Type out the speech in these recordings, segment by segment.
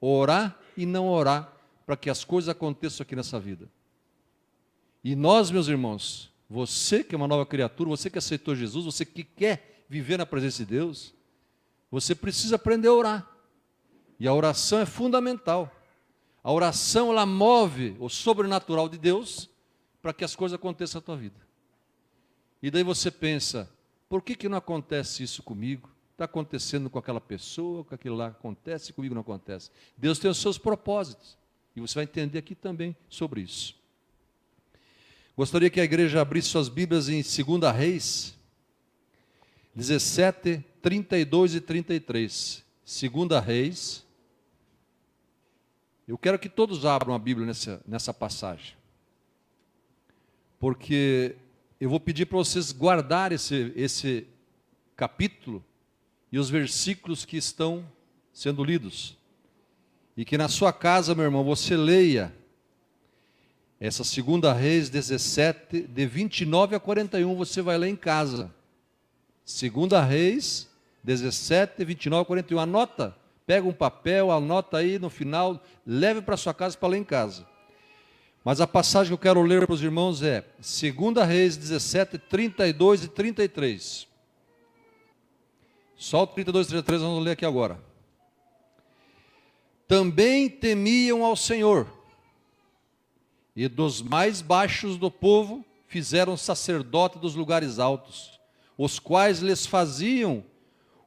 orar e não orar para que as coisas aconteçam aqui nessa vida. E nós, meus irmãos, você que é uma nova criatura, você que aceitou Jesus, você que quer viver na presença de Deus, você precisa aprender a orar. E a oração é fundamental. A oração, ela move o sobrenatural de Deus para que as coisas aconteçam na tua vida. E daí você pensa, por que não acontece isso comigo? Está acontecendo com aquela pessoa, com aquilo lá acontece, comigo não acontece. Deus tem os seus propósitos. E você vai entender aqui também sobre isso. Gostaria que a igreja abrisse suas Bíblias em 2 Reis 17, 32 e 33. 2 Reis. Eu quero que todos abram a Bíblia nessa passagem. Porque eu vou pedir para vocês guardar esse capítulo e os versículos que estão sendo lidos. E que na sua casa, meu irmão, você leia essa 2 Reis 17, de 29 a 41, você vai ler em casa. 2 Reis 17, 29 a 41. Anota, pega um papel, anota aí no final, leve para sua casa para ler em casa. Mas a passagem que eu quero ler para os irmãos é 2 Reis 17, 32 e 33. Só o 32 e 33 vamos ler aqui agora. Também temiam ao Senhor, e dos mais baixos do povo fizeram sacerdote dos lugares altos, os quais lhes faziam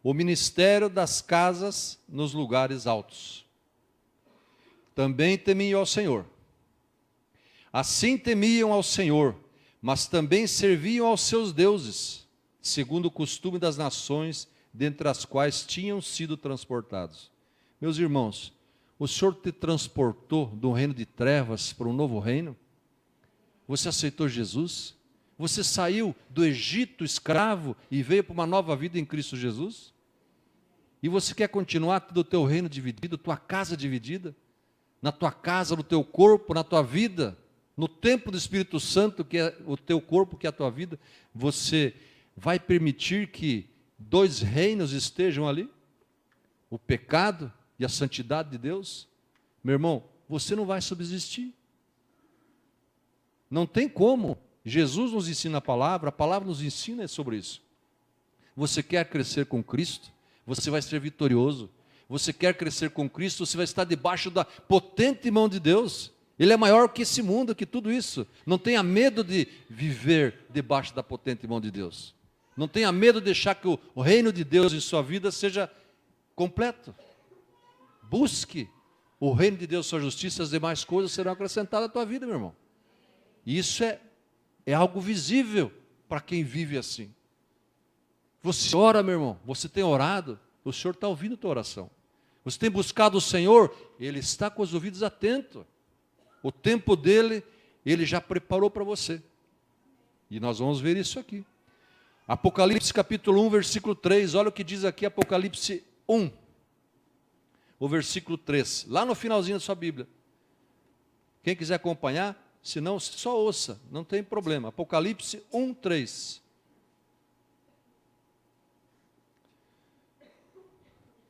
o ministério das casas nos lugares altos. Também temiam ao Senhor. Assim temiam ao Senhor, mas também serviam aos seus deuses, segundo o costume das nações, dentre as quais tinham sido transportados. Meus irmãos, o Senhor te transportou de um reino de trevas para um novo reino? Você aceitou Jesus? Você saiu do Egito escravo e veio para uma nova vida em Cristo Jesus? E você quer continuar todo o teu reino dividido, tua casa dividida? Na tua casa, no teu corpo, na tua vida, no templo do Espírito Santo, que é o teu corpo, que é a tua vida, você vai permitir que dois reinos estejam ali? O pecado e a santidade de Deus? Meu irmão, você não vai subsistir. Não tem como. Jesus nos ensina a palavra nos ensina sobre isso. Você quer crescer com Cristo? Você vai ser vitorioso. Você quer crescer com Cristo? Você vai estar debaixo da potente mão de Deus. Ele é maior que esse mundo, que tudo isso. Não tenha medo de viver debaixo da potente mão de Deus. Não tenha medo de deixar que o reino de Deus em sua vida seja completo. Busque o reino de Deus, sua justiça, e as demais coisas serão acrescentadas à tua vida, meu irmão. E isso é algo visível para quem vive assim. Você ora, meu irmão, você tem orado, o Senhor está ouvindo a tua oração. Você tem buscado o Senhor, Ele está com os ouvidos atentos. O tempo dele, Ele já preparou para você. E nós vamos ver isso aqui. Apocalipse capítulo 1, versículo 3, olha o que diz aqui Apocalipse 1. O versículo 3, lá no finalzinho da sua Bíblia. Quem quiser acompanhar, se não, só ouça, não tem problema. Apocalipse 1, 3.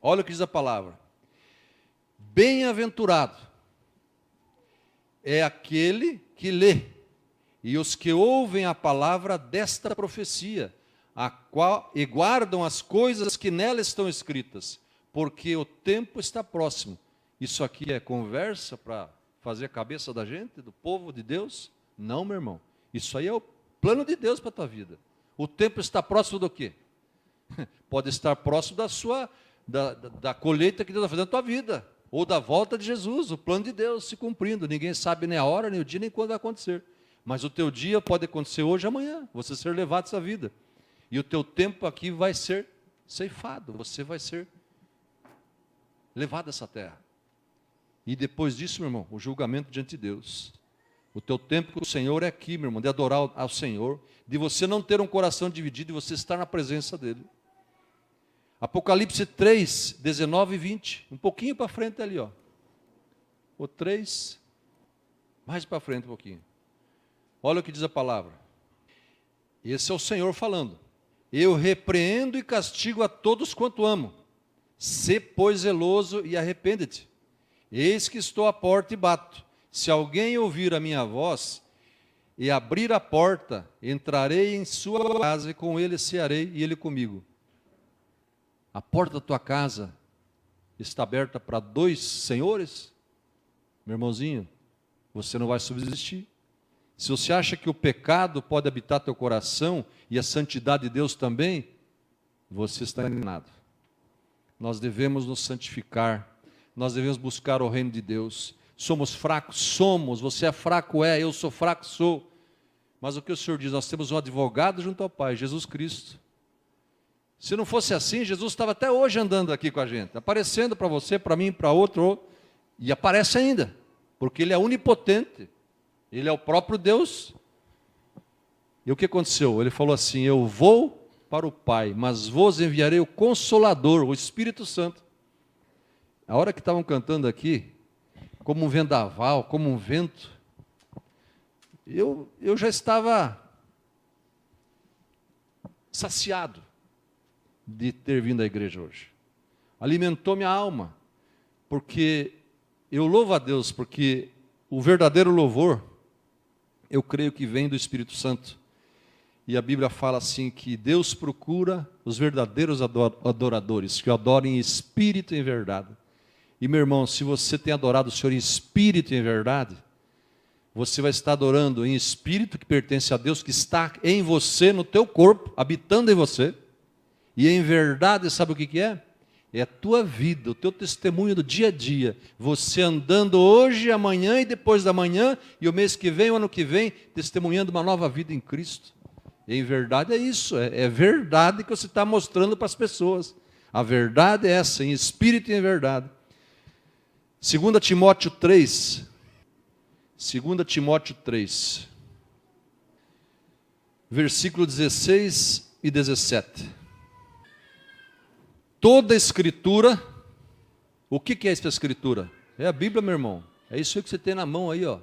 Olha o que diz a palavra. Bem-aventurado é aquele que lê, e os que ouvem a palavra desta profecia, e guardam as coisas que nela estão escritas, porque o tempo está próximo. Isso aqui é conversa para fazer a cabeça da gente, do povo de Deus? Não, meu irmão. Isso aí é o plano de Deus para a tua vida. O tempo está próximo do quê? Pode estar próximo da colheita que Deus vai fazer na tua vida, ou da volta de Jesus, o plano de Deus se cumprindo. Ninguém sabe nem a hora, nem o dia, nem quando vai acontecer. Mas o teu dia pode acontecer hoje, amanhã, você ser levado dessa vida. E o teu tempo aqui vai ser ceifado, você vai ser levado dessa terra. E depois disso, meu irmão, o julgamento diante de Deus. O teu tempo com o Senhor é aqui, meu irmão, de adorar ao Senhor, de você não ter um coração dividido, de você estar na presença dEle. Apocalipse 3, 19 e 20, um pouquinho para frente ali, ó. O 3, mais para frente um pouquinho. Olha o que diz a palavra. Esse é o Senhor falando. Eu repreendo e castigo a todos quanto amo. Sê, pois, zeloso e arrepende-te. Eis que estou à porta e bato. Se alguém ouvir a minha voz e abrir a porta, entrarei em sua casa e com ele cearei e ele comigo. A porta da tua casa está aberta para 2 senhores? Meu irmãozinho, você não vai subsistir. Se você acha que o pecado pode habitar teu coração e a santidade de Deus também, você está enganado. Nós devemos nos santificar, nós devemos buscar o reino de Deus. Somos fracos? Somos. Você é fraco? É. Eu sou fraco? Sou. Mas o que o Senhor diz? Nós temos um advogado junto ao Pai, Jesus Cristo. Se não fosse assim, Jesus estava até hoje andando aqui com a gente, aparecendo para você, para mim, para outro, e aparece ainda, porque Ele é onipotente, Ele é o próprio Deus. E o que aconteceu? Ele falou assim: eu vou para o Pai, mas vos enviarei o Consolador, o Espírito Santo. A hora que estavam cantando aqui, como um vendaval, como um vento, eu já estava saciado de ter vindo à igreja hoje. Alimentou minha alma, porque eu louvo a Deus, porque o verdadeiro louvor, eu creio que vem do Espírito Santo. E a Bíblia fala assim, que Deus procura os verdadeiros adoradores, que o adorem em espírito e em verdade. E meu irmão, se você tem adorado o Senhor em espírito e em verdade, você vai estar adorando em espírito, que pertence a Deus, que está em você, no teu corpo, habitando em você. E em verdade, sabe o que é? É a tua vida, o teu testemunho do dia a dia. Você andando hoje, amanhã e depois da manhã, e o mês que vem, o ano que vem, testemunhando uma nova vida em Cristo. E em verdade é isso, é verdade que você está mostrando para as pessoas. A verdade é essa, em espírito e em verdade. 2 Timóteo 3, 2 Timóteo 3, versículo 16 e 17. Toda a Escritura, o que é essa Escritura? É a Bíblia, meu irmão. É isso aí que você tem na mão aí, ó.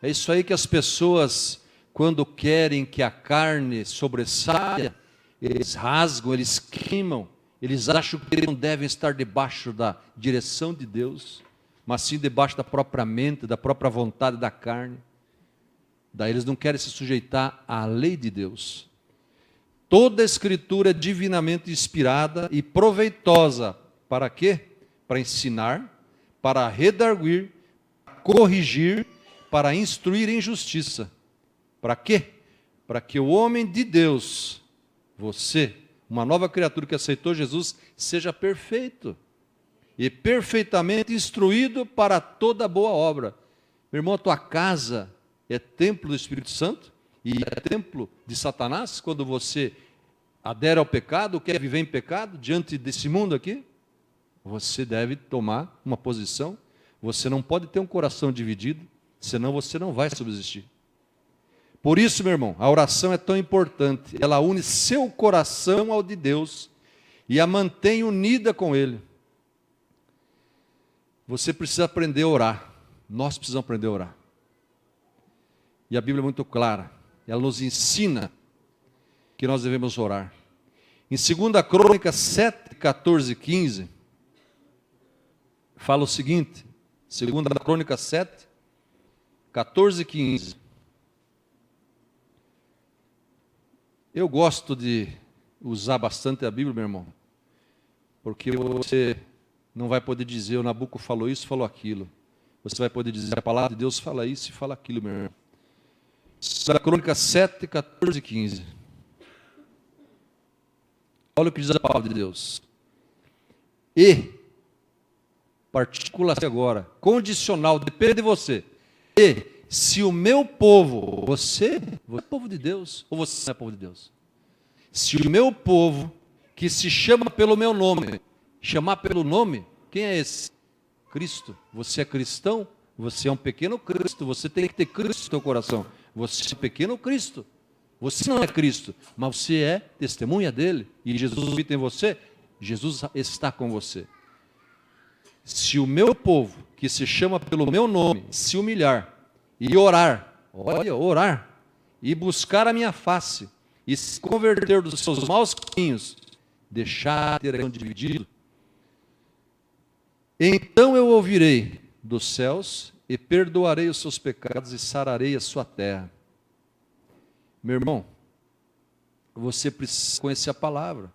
É isso aí que as pessoas, quando querem que a carne sobressaia, eles rasgam, eles queimam, eles acham que não devem estar debaixo da direção de Deus, mas sim debaixo da própria mente, da própria vontade da carne. Daí eles não querem se sujeitar à lei de Deus. Toda a Escritura é divinamente inspirada e proveitosa. Para quê? Para ensinar, para redarguir, para corrigir, para instruir em justiça. Para quê? Para que o homem de Deus, você, uma nova criatura que aceitou Jesus, seja perfeito e perfeitamente instruído para toda boa obra. Meu irmão, a tua casa é templo do Espírito Santo e é templo de Satanás quando você adere ao pecado, quer viver em pecado diante desse mundo aqui? Você deve tomar uma posição. Você não pode ter um coração dividido, senão você não vai subsistir. Por isso, meu irmão, a oração é tão importante. Ela une seu coração ao de Deus e a mantém unida com Ele. Você precisa aprender a orar. Nós precisamos aprender a orar. E a Bíblia é muito clara. Ela nos ensina que nós devemos orar. Em 2 Crônicas 7, 14 e 15, fala o seguinte, 2 Crônicas 7, 14 e 15. Eu gosto de usar bastante a Bíblia, meu irmão, porque você não vai poder dizer, o Nabuco falou isso, falou aquilo. Você vai poder dizer, a palavra de Deus fala isso e fala aquilo, meu irmão. 2 Crônicas 7, 14 e 15. Olha o que diz a palavra de Deus. E, partícula agora, condicional, depende de você. E, se o meu povo, você é povo de Deus, ou você não é povo de Deus? Se o meu povo, que se chama pelo meu nome, chamar pelo nome, quem é esse? Cristo. Você é cristão? Você é um pequeno Cristo, você tem que ter Cristo no teu coração. Você é um pequeno Cristo. Você não é Cristo, mas você é testemunha dele. E Jesus habita em você, Jesus está com você. Se o meu povo, que se chama pelo meu nome, se humilhar e orar, olha, orar, e buscar a minha face, e se converter dos seus maus caminhos, deixar ter dividido, Então eu ouvirei dos céus e perdoarei os seus pecados e sararei a sua terra. Meu irmão, você precisa conhecer a palavra.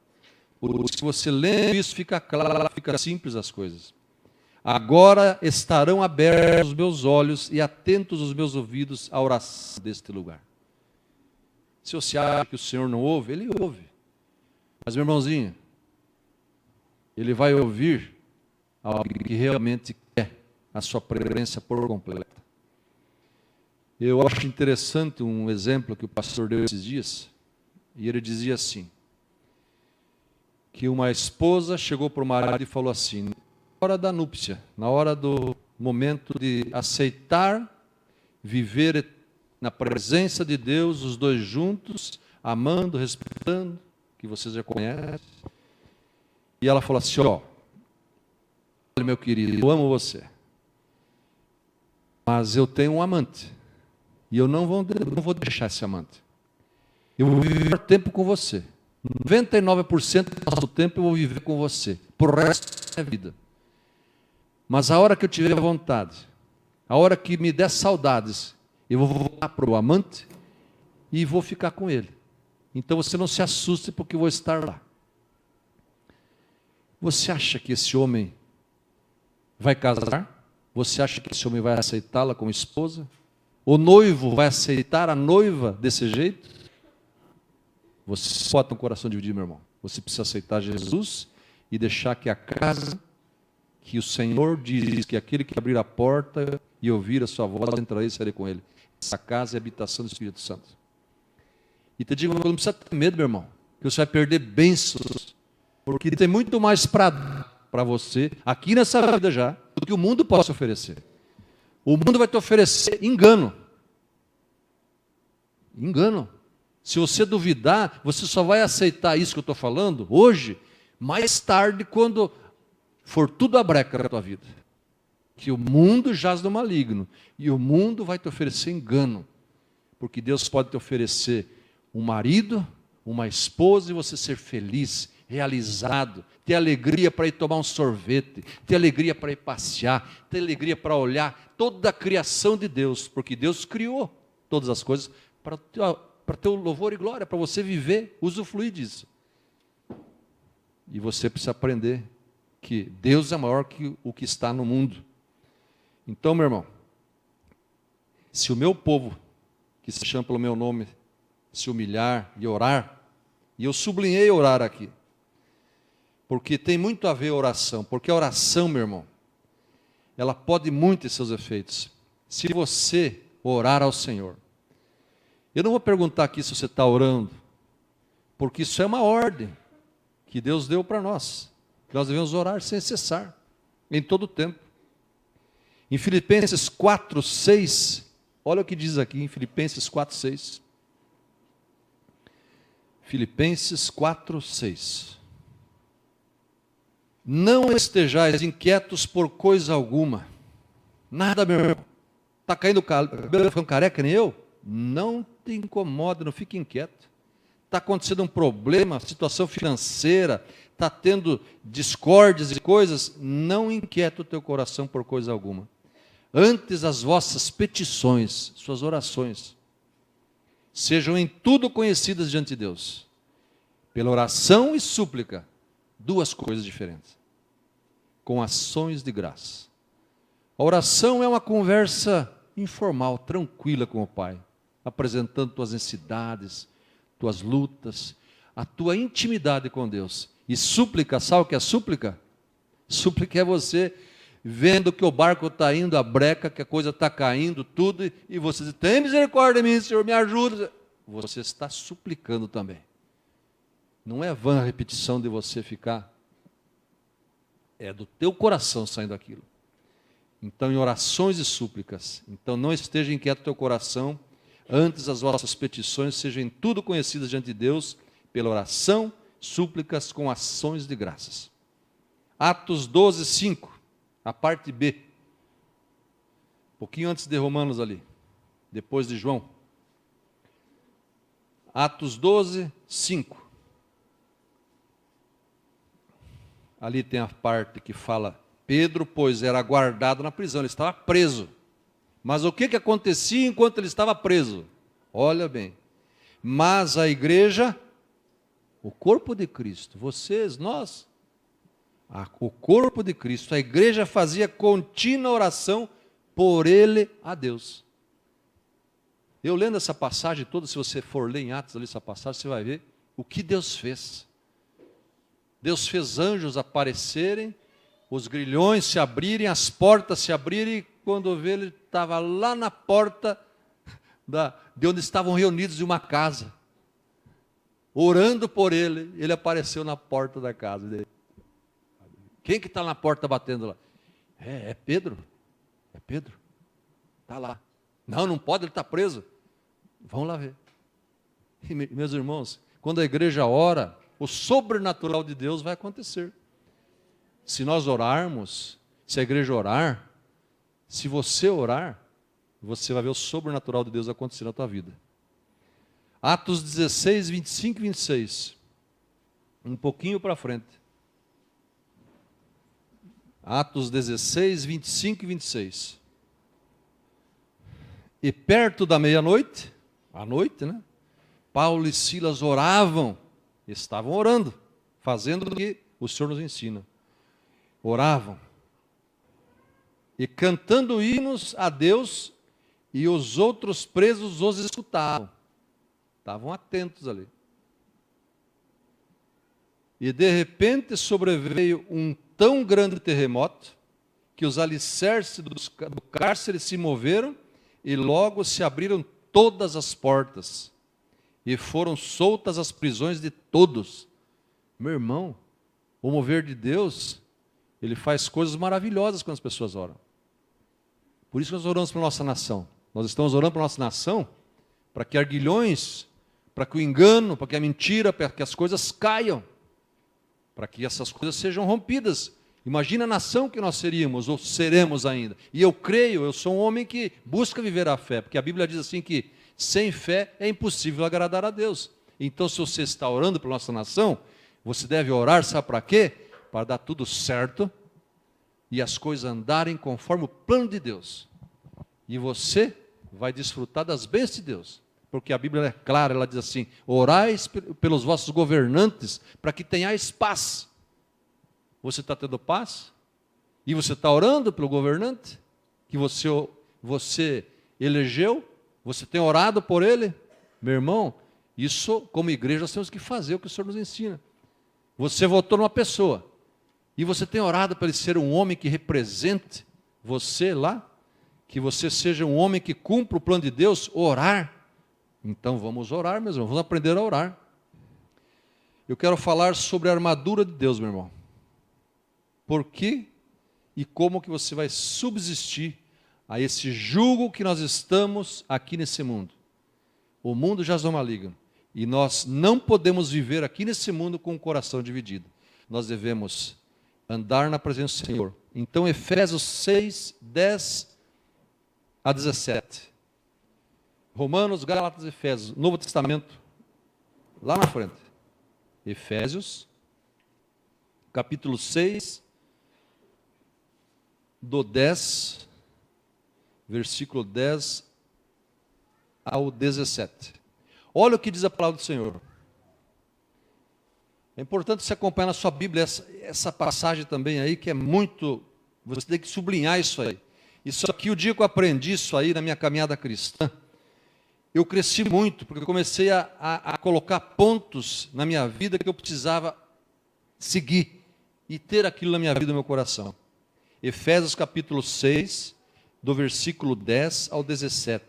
Se você lê isso, fica claro, fica simples as coisas. Agora estarão abertos os meus olhos e atentos os meus ouvidos à oração deste lugar. Se você acha que o Senhor não ouve, Ele ouve. Mas, meu irmãozinho, Ele vai ouvir alguém que realmente quer a sua presença por completa. Eu acho interessante um exemplo que o pastor deu esses dias, e ele dizia assim, que uma esposa chegou para o marido e falou assim, na hora da núpcia, na hora do momento de aceitar viver na presença de Deus, os dois juntos, amando, respeitando, que vocês já conhecem, e ela falou assim, ó, olha meu querido, eu amo você, mas eu tenho um amante, e eu não vou deixar esse amante. Eu vou viver tempo com você. 99% do nosso tempo eu vou viver com você, por resto da minha vida. Mas a hora que eu tiver vontade, a hora que me der saudades, eu vou voltar para o amante e vou ficar com ele. Então você não se assuste porque eu vou estar lá. Você acha que esse homem vai casar? Você acha que esse homem vai aceitá-la como esposa? O noivo vai aceitar a noiva desse jeito? Você pode ter um coração dividido, meu irmão. Você precisa aceitar Jesus e deixar que a casa, que o Senhor diz que aquele que abrir a porta e ouvir a sua voz, entrarei e sairei com ele. Essa casa é a habitação do Espírito Santo. E te digo, não precisa ter medo, meu irmão, que você vai perder bênçãos, porque tem muito mais para você, aqui nessa vida já, do que o mundo pode oferecer. O mundo vai te oferecer engano. Engano. Se você duvidar, você só vai aceitar isso que eu estou falando hoje, mais tarde, quando for tudo a breca na tua vida. Que o mundo jaz no maligno, e o mundo vai te oferecer engano. Porque Deus pode te oferecer um marido, uma esposa, e você ser feliz, realizado, ter alegria para ir tomar um sorvete, ter alegria para ir passear, ter alegria para olhar toda a criação de Deus, porque Deus criou todas as coisas para ter o louvor e glória, para você viver, usufruir disso. E você precisa aprender que Deus é maior que o que está no mundo. Então, meu irmão, se o meu povo, que se chama pelo meu nome, se humilhar e orar, e eu sublinhei orar aqui, porque tem muito a ver a oração, porque a oração, meu irmão, ela pode muito ter seus efeitos. Se você orar ao Senhor, eu não vou perguntar aqui se você está orando, porque isso é uma ordem que Deus deu para nós. Nós devemos orar sem cessar, em todo o tempo. Em Filipenses 4:6, olha o que diz aqui em Filipenses 4:6. Filipenses 4:6. Não estejais inquietos por coisa alguma. Nada, meu irmão. Está caindo cabelo, ficando careca, nem eu? Não te incomoda, não fique inquieto. Está acontecendo um problema, situação financeira, está tendo discórdias e coisas, não inquieta o teu coração por coisa alguma. Antes as vossas petições, suas orações, sejam em tudo conhecidas diante de Deus. Pela oração e súplica, duas coisas diferentes. Com ações de graça. A oração é uma conversa informal, tranquila com o Pai, apresentando tuas necessidades, tuas lutas, a tua intimidade com Deus. E súplica, sabe o que é súplica? Súplica é você vendo que o barco está indo, a breca, que a coisa está caindo, tudo, e você diz, tem misericórdia de mim, Senhor, me ajuda. Você está suplicando também. Não é vã a repetição de você ficar, é do teu coração saindo aquilo. Então, em orações e súplicas, então não esteja inquieto o teu coração, antes as vossas petições sejam em tudo conhecidas diante de Deus, pela oração, súplicas com ações de graças. Atos 12:5, a parte B. Um pouquinho antes de Romanos ali, depois de João. Atos 12:5. Ali tem a parte que fala Pedro, pois, era guardado na prisão, ele estava preso. Mas o que acontecia enquanto ele estava preso? Olha bem. Mas a igreja, o corpo de Cristo, vocês, nós, o corpo de Cristo, a igreja fazia contínua oração por ele a Deus. Eu lendo essa passagem toda, se você for ler em Atos ali essa passagem, você vai ver o que Deus fez. Deus fez anjos aparecerem, os grilhões se abrirem, as portas se abrirem, e quando vê, ele estava lá na porta de onde estavam reunidos em uma casa, orando por ele. Ele apareceu na porta da casa dele. Quem que está na porta batendo lá? É Pedro. É Pedro. Está lá. Não pode, ele está preso. Vamos lá ver. E, meus irmãos, quando a igreja ora, o sobrenatural de Deus vai acontecer. Se nós orarmos, se a igreja orar, se você orar, você vai ver o sobrenatural de Deus acontecer na tua vida. Atos 16, 25 e 26. Um pouquinho para frente. Atos 16, 25 e 26. E perto da meia-noite, à noite, né? Paulo e Silas oravam, estavam orando, fazendo o que o Senhor nos ensina. Oravam. E cantando hinos a Deus, e os outros presos os escutavam. Estavam atentos ali. E de repente sobreveio um tão grande terremoto, que os alicerces do cárcere se moveram, e logo se abriram todas as portas, e foram soltas as prisões de todos. Meu irmão, o mover de Deus, ele faz coisas maravilhosas quando as pessoas oram. Por isso que nós oramos pela nossa nação. Nós estamos orando pela nossa nação, para que arguilhões, para que o engano, para que a mentira, para que as coisas caiam, para que essas coisas sejam rompidas. Imagina a nação que nós seríamos, ou seremos ainda. E eu creio, eu sou um homem que busca viver a fé, porque a Bíblia diz assim que sem fé é impossível agradar a Deus. Então, se você está orando pela nossa nação, você deve orar, sabe para quê? Para dar tudo certo e as coisas andarem conforme o plano de Deus. E você vai desfrutar das bênçãos de Deus. Porque a Bíblia é clara, ela diz assim: orais pelos vossos governantes, para que tenhais paz. Você está tendo paz? E você está orando pelo governante? Que você elegeu? Você tem orado por ele? Meu irmão, isso como igreja nós temos que fazer o que o Senhor nos ensina. Você votou numa pessoa, e você tem orado para ele ser um homem que represente você lá? Que você seja um homem que cumpra o plano de Deus? Orar. Então vamos orar, meus irmãos, vamos aprender a orar. Eu quero falar sobre a armadura de Deus, meu irmão. Por que e como que você vai subsistir a esse jugo que nós estamos aqui nesse mundo? O mundo jaz no maligno, e nós não podemos viver aqui nesse mundo com o coração dividido. Nós devemos andar na presença do Senhor. Então Efésios 6, 10 a 17. Romanos, Gálatas, Efésios, Novo Testamento, lá na frente. Efésios, capítulo 6, do 10, versículo 10 ao 17. Olha o que diz a palavra do Senhor. É importante você acompanhar na sua Bíblia essa passagem também aí, que é muito, você tem que sublinhar isso aí. Isso aqui, o dia que eu aprendi isso aí na minha caminhada cristã, eu cresci muito, porque eu comecei a colocar pontos na minha vida que eu precisava seguir e ter aquilo na minha vida, no meu coração. Efésios capítulo 6, do versículo 10 ao 17.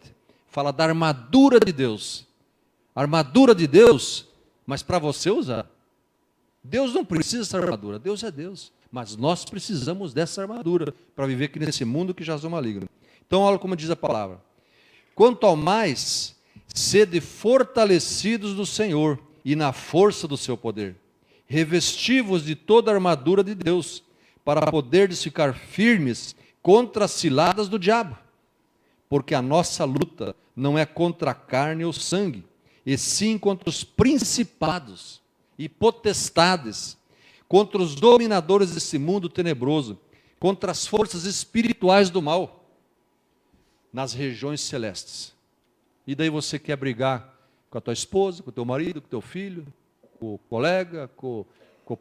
Fala da armadura de Deus. Armadura de Deus, mas para você usar. Deus não precisa dessa armadura, Deus é Deus. Mas nós precisamos dessa armadura para viver aqui nesse mundo que jaz no maligno. Então olha como diz a palavra. Quanto ao mais, sede fortalecidos do Senhor e na força do seu poder. Revesti-vos de toda a armadura de Deus, para poderdes ficar firmes contra as ciladas do diabo. Porque a nossa luta não é contra a carne ou sangue, e sim contra os principados e potestades, contra os dominadores desse mundo tenebroso, contra as forças espirituais do mal nas regiões celestes. E daí você quer brigar com a tua esposa, com o teu marido, com o teu filho, com o colega, com o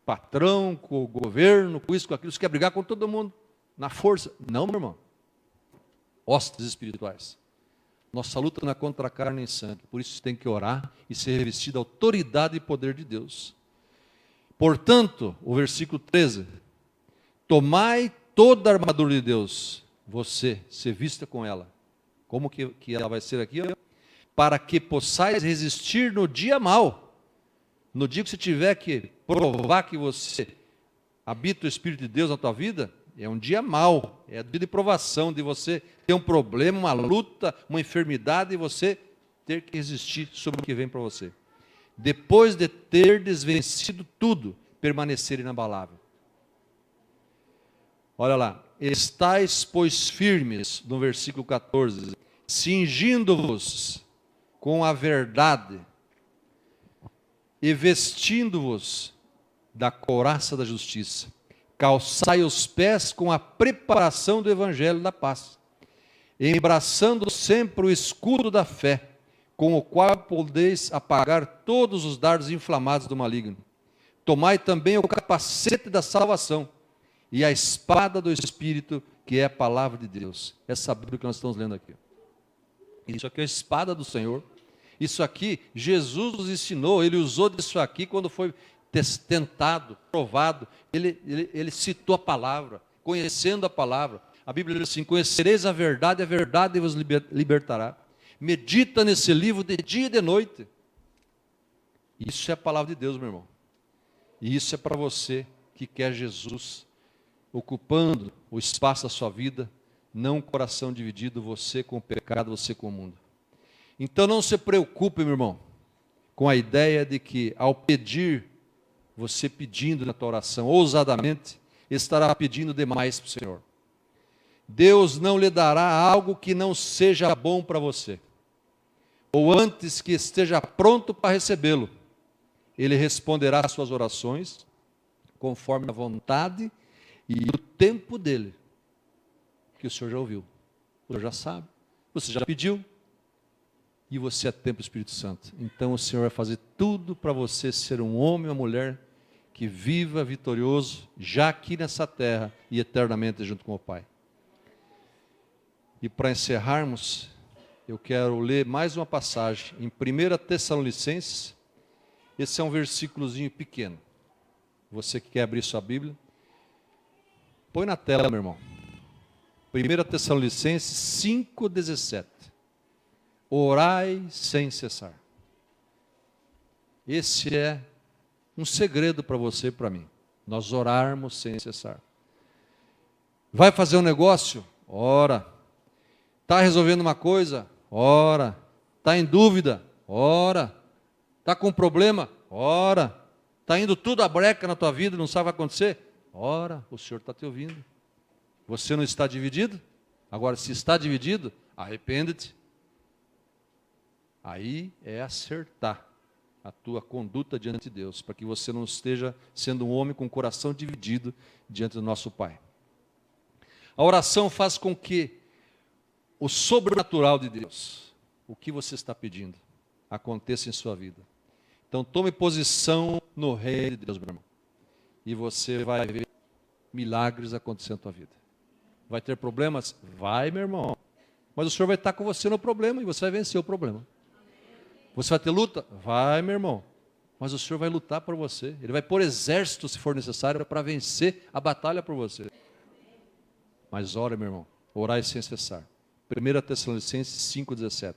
patrão, com o governo, com isso, com aquilo. Você quer brigar com todo mundo na força. Não, meu irmão. Hostes espirituais. Nossa luta não é contra a carne e sangue. Por isso você tem que orar e ser revestido da autoridade e poder de Deus. Portanto, o versículo 13. Tomai toda a armadura de Deus. Você, se vista com ela. Como que ela vai ser aqui? Para que possais resistir no dia mau. No dia que você tiver que provar que você habita o Espírito de Deus na tua vida, é um dia mau, é um dia de provação, de você ter um problema, uma luta, uma enfermidade, e você ter que resistir sobre o que vem para você. Depois de ter desvencido tudo, permanecer inabalável. Olha lá, estais, pois, firmes, no versículo 14, cingindo-vos com a verdade e vestindo-vos da couraça da justiça. Calçai os pés com a preparação do evangelho da paz, embraçando sempre o escudo da fé, com o qual podeis apagar todos os dardos inflamados do maligno. Tomai também o capacete da salvação e a espada do Espírito, que é a palavra de Deus. Essa Bíblia que nós estamos lendo aqui. Isso aqui é a espada do Senhor. Isso aqui, Jesus nos ensinou, Ele usou disso aqui quando foi tentado, provado. Ele citou a palavra, conhecendo a palavra. A Bíblia diz assim: conhecereis a verdade vos libertará. Medita nesse livro de dia e de noite. Isso é a palavra de Deus, meu irmão. E isso é para você que quer Jesus ocupando o espaço da sua vida, não um coração dividido, você com o pecado, você com o mundo. Então não se preocupe, meu irmão, com a ideia de que ao pedir, você pedindo na tua oração ousadamente, estará pedindo demais para o Senhor. Deus não lhe dará algo que não seja bom para você, ou antes que esteja pronto para recebê-lo. Ele responderá às suas orações, conforme a vontade e o tempo dele, que o Senhor já ouviu, o Senhor já sabe, você já pediu, e você é templo do Espírito Santo. Então o Senhor vai fazer tudo para você ser um homem ou uma mulher que viva vitorioso, já aqui nessa terra e eternamente junto com o Pai. E para encerrarmos, eu quero ler mais uma passagem em 1 Tessalonicenses. Esse é um versículozinho pequeno. Você que quer abrir sua Bíblia, põe na tela, meu irmão. 1 Tessalonicenses 5,17. Orai sem cessar. Esse é um segredo para você e para mim. Nós orarmos sem cessar. Vai fazer um negócio? Ora. Está resolvendo uma coisa? Ora. Está em dúvida? Ora. Está com problema? Ora. Está indo tudo a breca na tua vida, não sabe o que vai acontecer? Ora, o Senhor está te ouvindo. Você não está dividido? Agora, se está dividido, arrepende-te. Aí é acertar a tua conduta diante de Deus, para que você não esteja sendo um homem com o coração dividido diante do nosso Pai. A oração faz com que o sobrenatural de Deus, o que você está pedindo, aconteça em sua vida. Então tome posição no reino de Deus, meu irmão, e você vai ver milagres acontecendo na tua vida. Vai ter problemas? Vai, meu irmão. Mas o Senhor vai estar com você no problema e você vai vencer o problema. Você vai ter luta? Vai, meu irmão. Mas o Senhor vai lutar por você. Ele vai pôr exército, se for necessário, para vencer a batalha por você. Mas ora, meu irmão, orai sem cessar. 1 Tessalonicenses 5,17.